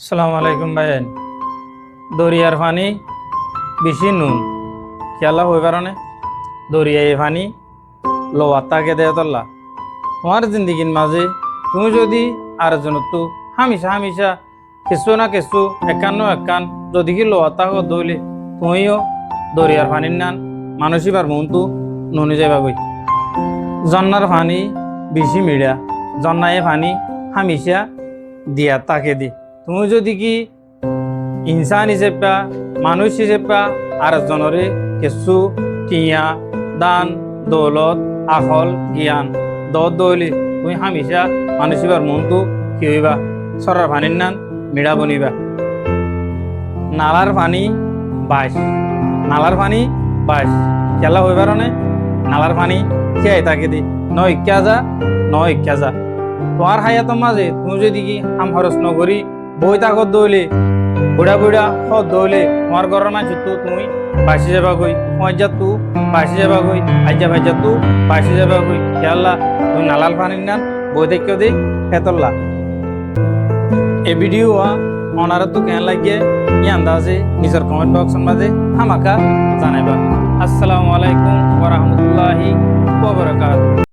আসসালামু আলাইকুম ভাইয়েন। দরিয়ার পানি বেশি নুন খেয়ালা হয়ে পারে দরিয়ায় পানি লোয়ার তাকে দেয় তল্লা তোমার জিন্দিগির মাঝে তুমি যদি আর তো হামিশা হামিশা কেঁচু না কেঁচু একান্ন একান যদি কি লোয়ার তাক দইলে তুমিও দরিয়ার পানির নান মানুষই পার মনটো নুনে যাবা গই জন্নার পানি বেশি মিড়া জন্নায় পানি হামিশা দিয়া তাকে দি তুমি যদি কি ইনসান হিসেবে মানুষ হিসেবে আর জনরে কিছু টিয়া দান দৌলত আখল জ্ঞান দইলে তুমি হামিশা মানুষের মনটো কি হইবা সরার পানির নান মিড়া বনিবা। নালার পানি বাইশ নালার পানি বাইশ খেলা হইবার নালার পানি খেয়ে তাকে দি নয় ইক্যা যা নয় ইক্যা যা তোমার হায়াতের মাঝে তুমি যদি কি হাম খরচ নকরি বই তাকত দৌলে বুড়া বুড়া হত দৌলে তোমার ঘরের মাঝে তো তুমি বাসি যাবা গই মজ্জা তু বাসি যাবা গই আজ্জা ভাইজা তু বাসি যাবা গই খেয়াল্লা তুমি নালাল পানির নান বই দেখে দি খেতল্লা। এই ভিডিও অনারা তো কেন লাগিয়ে ই আন্দাজে নিজের কমেন্ট বক্সের মাঝে হামাকা জানাইবা। আসসালামু আলাইকুম ওয়া রাহমাতুল্লাহি ওয়া বারাকাতুহু।